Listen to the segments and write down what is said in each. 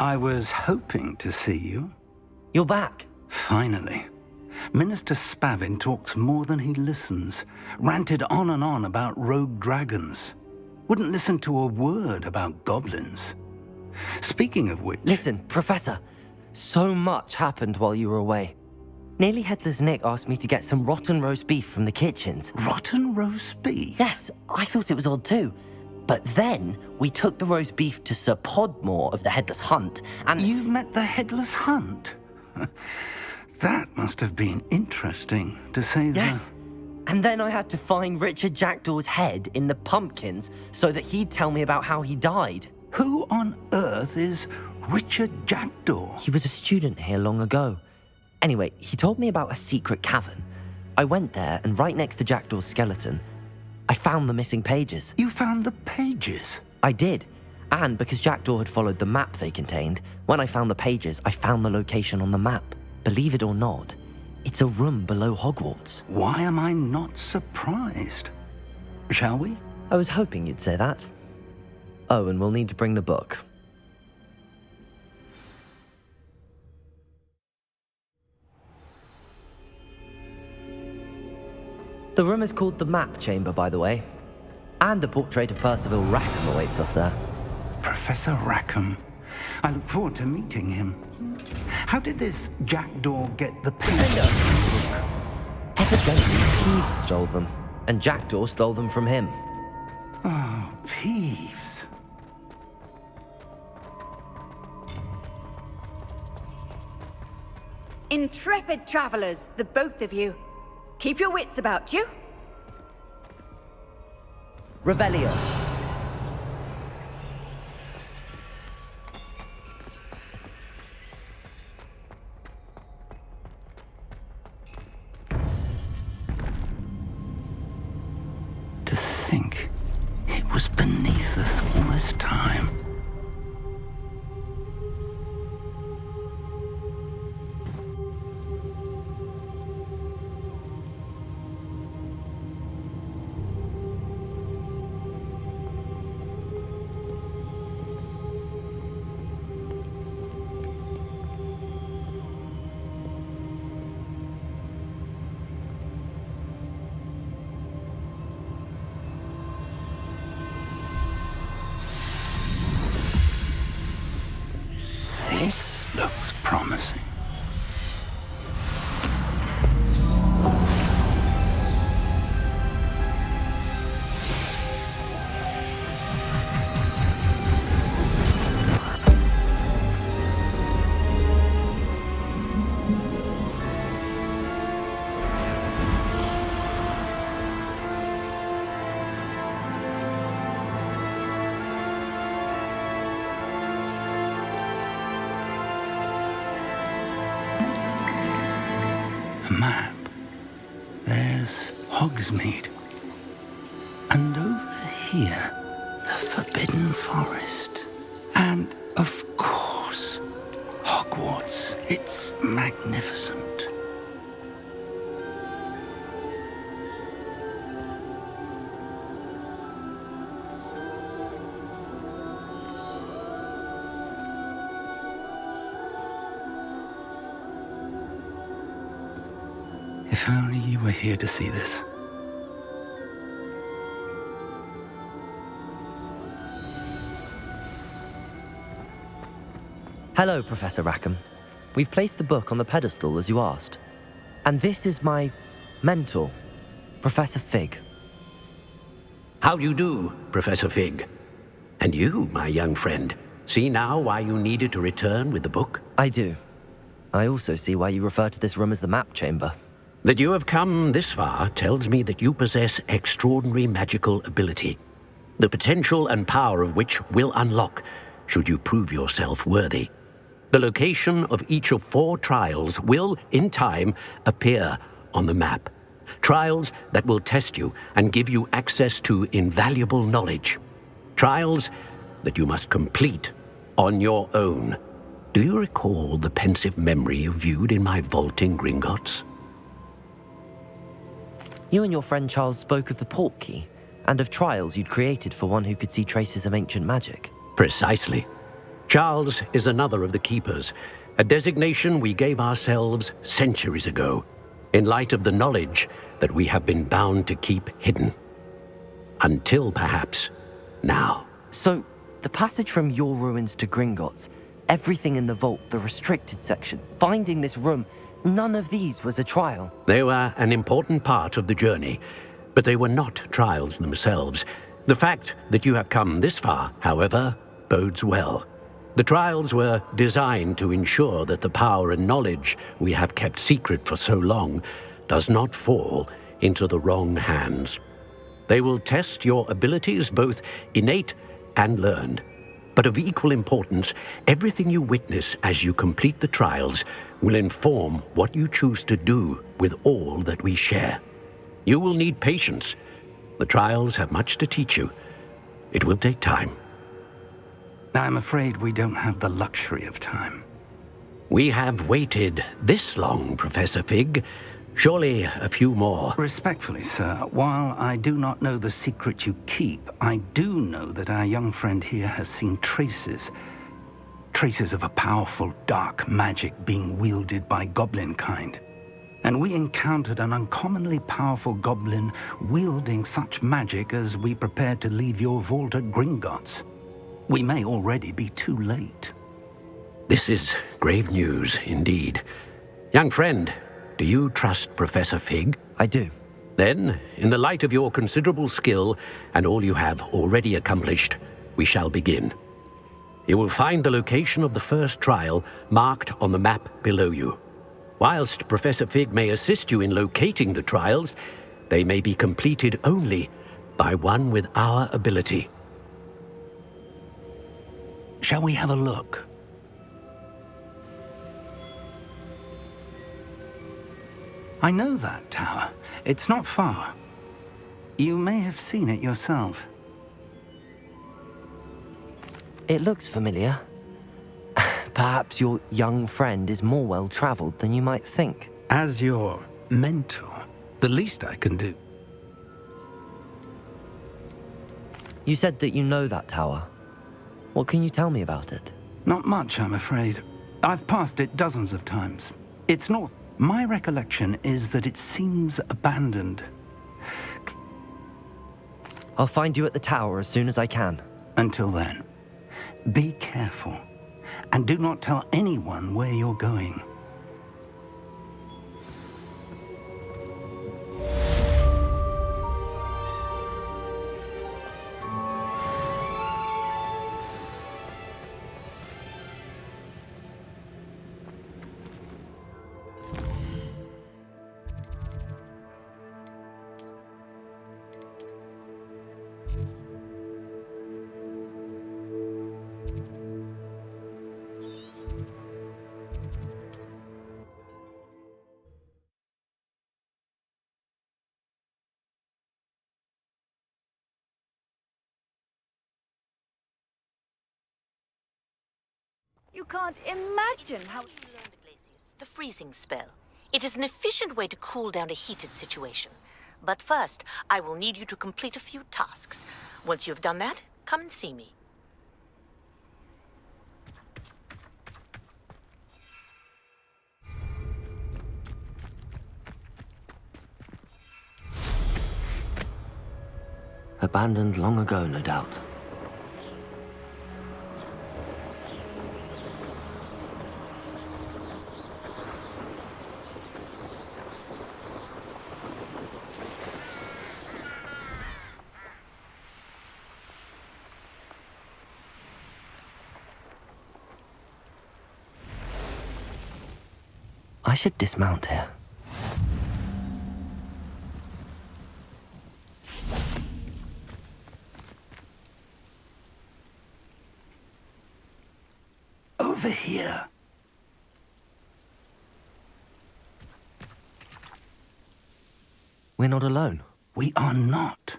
I was hoping to see you. You're back. Finally. Minister Spavin talks more than he listens. Ranted on and on about rogue dragons. Wouldn't listen to a word about goblins. Speaking of which... Listen, Professor. So much happened while you were away. Nearly Headless Nick asked me to get some rotten roast beef from the kitchens. Rotten roast beef? Yes, I thought it was odd too. But then we took the roast beef to Sir Podmore of the Headless Hunt, and... You met the Headless Hunt? That must have been interesting, to say the... Yes. And then I had to find Richard Jackdaw's head in the pumpkins so that he'd tell me about how he died. Who on earth is Richard Jackdaw? He was a student here long ago. Anyway, he told me about a secret cavern. I went there, and right next to Jackdaw's skeleton, I found the missing pages. You found the pages? I did. And because Jackdaw had followed the map they contained, when I found the pages, I found the location on the map. Believe it or not, it's a room below Hogwarts. Why am I not surprised? Shall we? I was hoping you'd say that. Oh, and we'll need to bring the book. The room is called the Map Chamber, by the way. And a portrait of Percival Rackham awaits us there. Professor Rackham. I look forward to meeting him. How did this Jackdaw get the pages? Evidently, Peeves stole them, and Jackdaw stole them from him. Oh, Peeves. Intrepid travelers, the both of you. Keep your wits about you. Revelio. To think it was beneath us all this time. This looks promising. A map. There's Hogsmeade. And over here, the Forbidden Forest. And, of course, Hogwarts. It's magnificent. If only you were here to see this. Hello, Professor Rackham. We've placed the book on the pedestal as you asked. And this is my mentor, Professor Fig. How do you do, Professor Fig? And you, my young friend, see now why you needed to return with the book? I do. I also see why you refer to this room as the Map Chamber. That you have come this far tells me that you possess extraordinary magical ability, the potential and power of which will unlock should you prove yourself worthy. The location of each of 4 trials will, in time, appear on the map. Trials that will test you and give you access to invaluable knowledge. Trials that you must complete on your own. Do you recall the pensive memory you viewed in my vault in Gringotts? You and your friend Charles spoke of the Portkey, and of trials you'd created for one who could see traces of ancient magic. Precisely. Charles is another of the Keepers, a designation we gave ourselves centuries ago, in light of the knowledge that we have been bound to keep hidden. Until, perhaps, now. So, the passage from your ruins to Gringotts, everything in the vault, the restricted section, finding this room, none of these was a trial. They were an important part of the journey, but they were not trials themselves. The fact that you have come this far, however, bodes well. The trials were designed to ensure that the power and knowledge we have kept secret for so long does not fall into the wrong hands. They will test your abilities, both innate and learned. But of equal importance, everything you witness as you complete the trials will inform what you choose to do with all that we share. You will need patience. The trials have much to teach you. It will take time. I'm afraid we don't have the luxury of time. We have waited this long, Professor Fig. Surely a few more. Respectfully, sir, while I do not know the secret you keep, I do know that our young friend here has seen traces of a powerful dark magic being wielded by goblin kind. And we encountered an uncommonly powerful goblin wielding such magic as we prepared to leave your vault at Gringotts. We may already be too late. This is grave news indeed. Young friend, do you trust Professor Fig? I do. Then, in the light of your considerable skill and all you have already accomplished, we shall begin. You will find the location of the first trial marked on the map below you. Whilst Professor Fig may assist you in locating the trials, they may be completed only by one with our ability. Shall we have a look? I know that tower. It's not far. You may have seen it yourself. It looks familiar. Perhaps your young friend is more well-traveled than you might think. As your mentor, the least I can do. You said that you know that tower. What can you tell me about it? Not much, I'm afraid. I've passed it dozens of times. It's north. My recollection is that it seems abandoned. I'll find you at the tower as soon as I can. Until then, be careful, and do not tell anyone where you're going. You can't imagine how... You learned the glaciers, the freezing spell. It is an efficient way to cool down a heated situation. But first, I will need you to complete a few tasks. Once you have done that, come and see me. Abandoned long ago, no doubt. I should dismount here. Over here. We're not alone. We are not.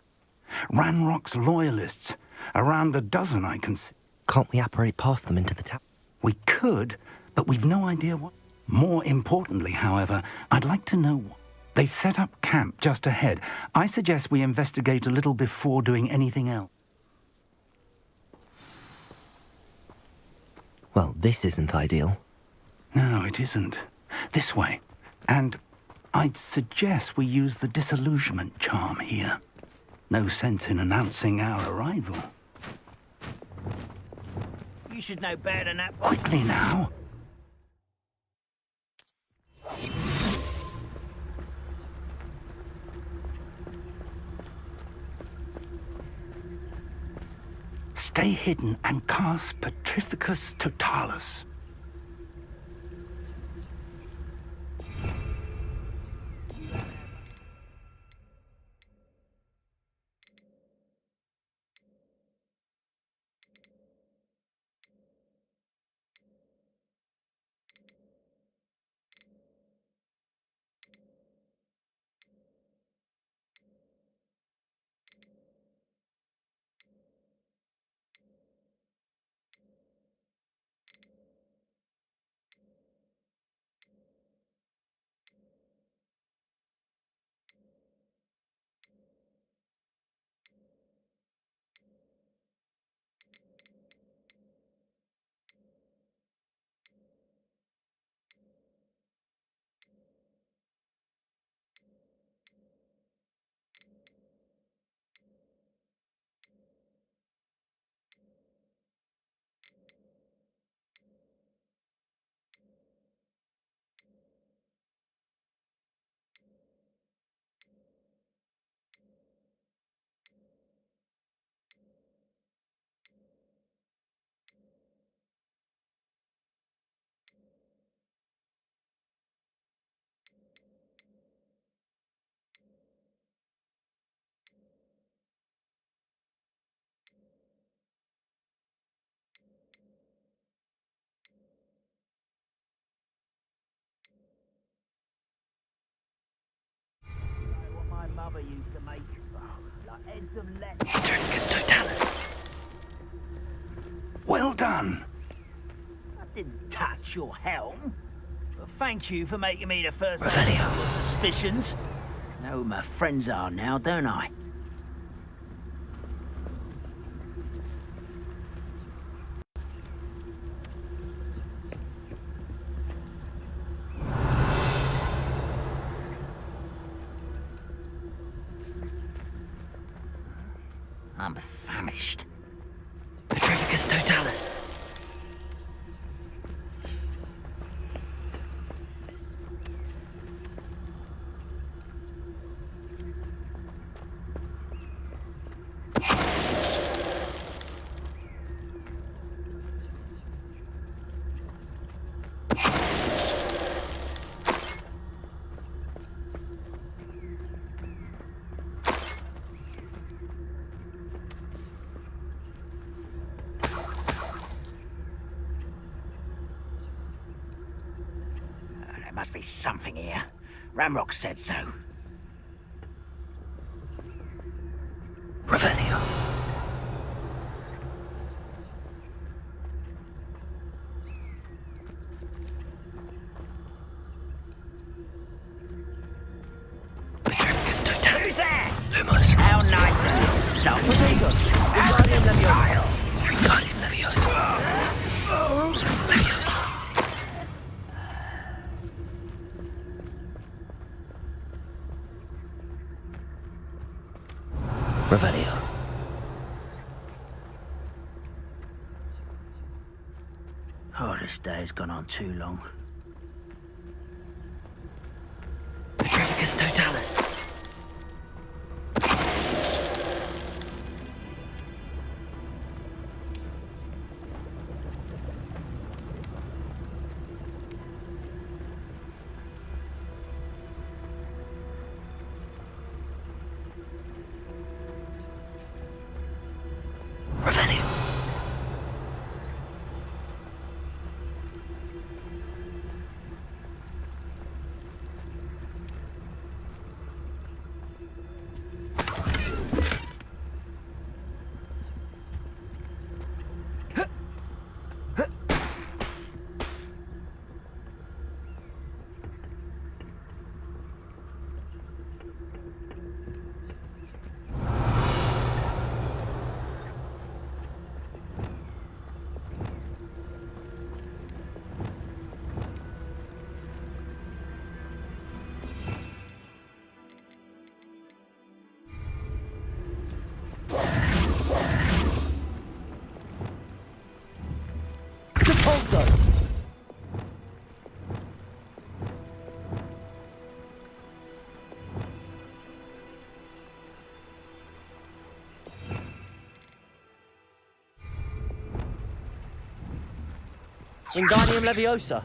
Ranrock's loyalists. Around a dozen, I can see. Can't we apparate past them into the tower? We could, but we've no idea what. More importantly, however, I'd like to know what. They've set up camp just ahead. I suggest we investigate a little before doing anything else. Well, this isn't ideal. No, it isn't. This way. And I'd suggest we use the disillusionment charm here. No sense in announcing our arrival. You should know better than that. Quickly now. Stay hidden and cast Petrificus Totalis. What my mother used to make. Like heads of lead. Petrificus Totalis. Well done. I didn't touch your helm. But thank you for making me the first one Revelio. to your suspicions. Know who my friends are now, don't I? I'm famished. Petrificus Totalis. There must be something here. Ramrock said so. Revelio. Petrificus Totalis. Who's there? Lumos. How nice of you to stop. Wingardium Leviosa. Wingardium Leviosa. Leviosa. Revelio. Oh, this day has gone on too long. Petrificus Totalis. Revelio. Wingardium Leviosa.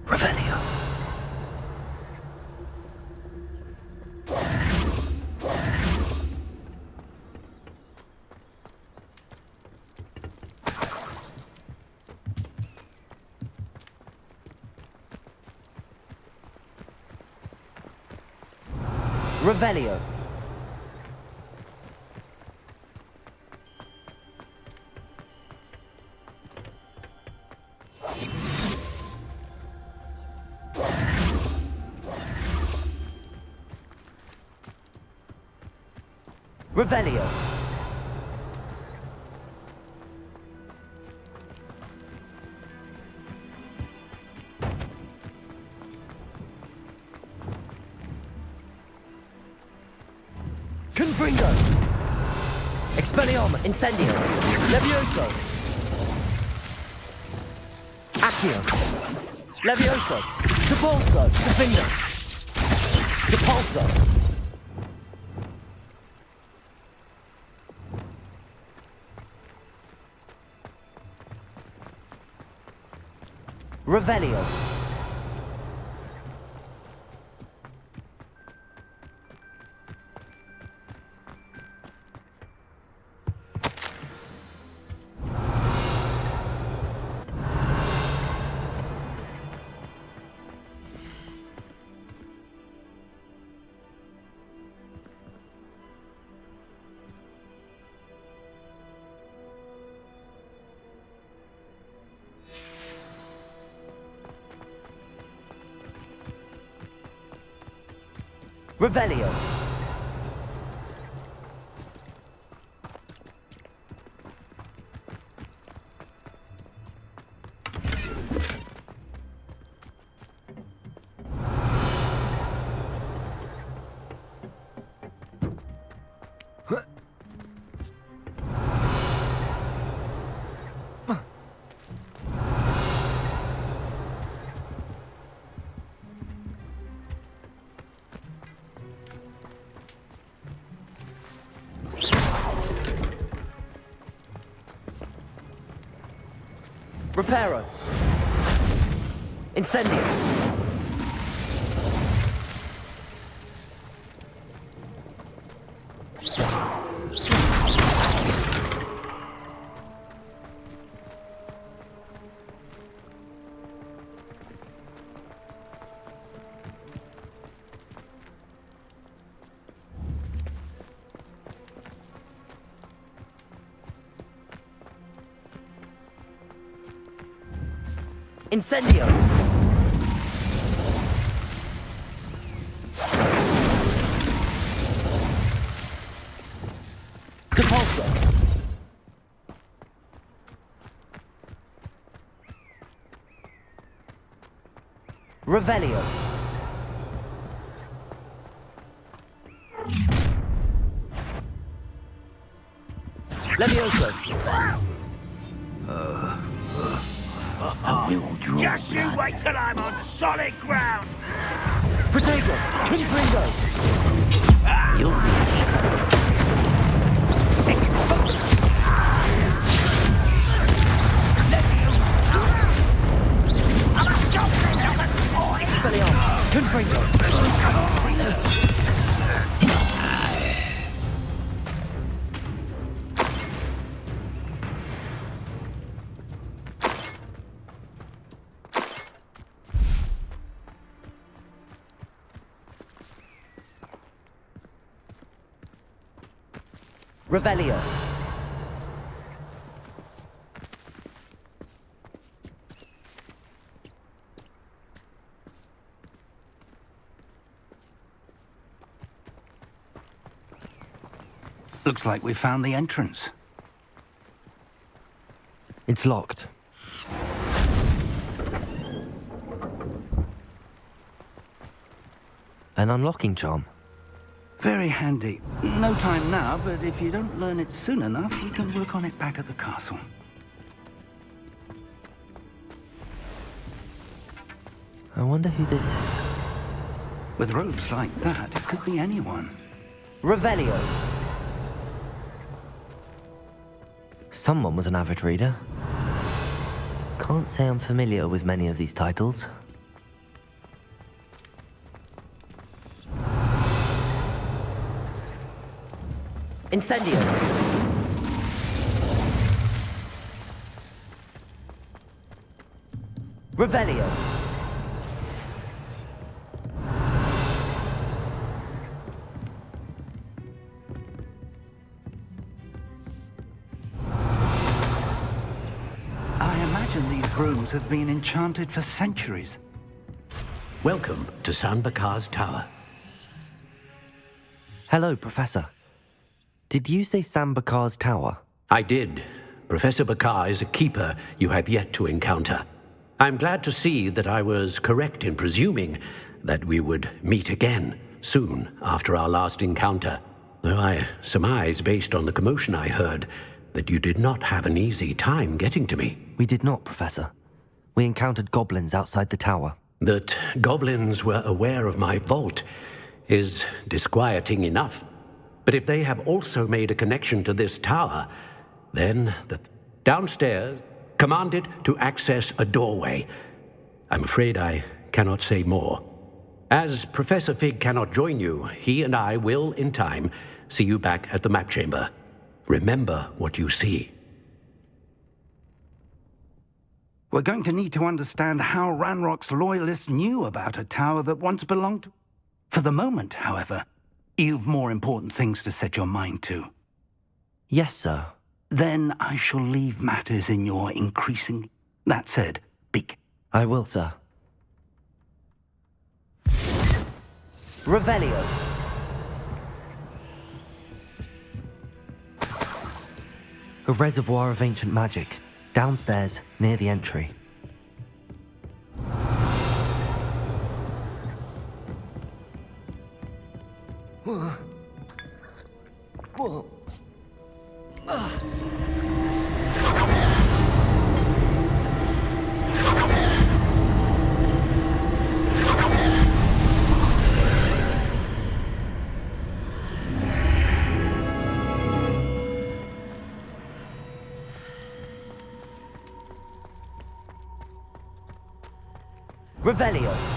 Revelio. Revelio. Revelio. Confringo. Expelliarmus. Incendio. Levioso. Accio. Levioso. Depulso. Defender. Depulso. Revelio. Revelio. Reparo. Incendio. Incendio! Depulso! Revelio! Levioso! Just you wait till I'm on solid ground! Protego! Confringo! You'll Expelliarmus! Confringo! Revelio. Looks like we found the entrance. It's locked. An unlocking charm. Very handy. No time now, but if you don't learn it soon enough, we can work on it back at the castle. I wonder who this is. With robes like that, it could be anyone. Revelio. Someone was an avid reader. Can't say I'm familiar with many of these titles. Incendio. Revelio. I imagine these rooms have been enchanted for centuries. Welcome to San Bakar's tower. Hello, Professor. Did you say Sam Bakar's tower? I did. Professor Bakar is a keeper you have yet to encounter. I'm glad to see that I was correct in presuming that we would meet again soon after our last encounter, though I surmise, based on the commotion I heard, that you did not have an easy time getting to me. We did not, Professor. We encountered goblins outside the tower. That goblins were aware of my vault is disquieting enough. But if they have also made a connection to this tower, then downstairs, command it to access a doorway. I'm afraid I cannot say more. As Professor Fig cannot join you, he and I will, in time, see you back at the map chamber. Remember what you see. We're going to need to understand how Ranrock's loyalists knew about a tower that once belonged to... For the moment, however, you've more important things to set your mind to. Yes, sir. Then I shall leave matters in your increasing... That said, Beak. I will, sir. Revelio. A reservoir of ancient magic, downstairs, near the entry. Revelio.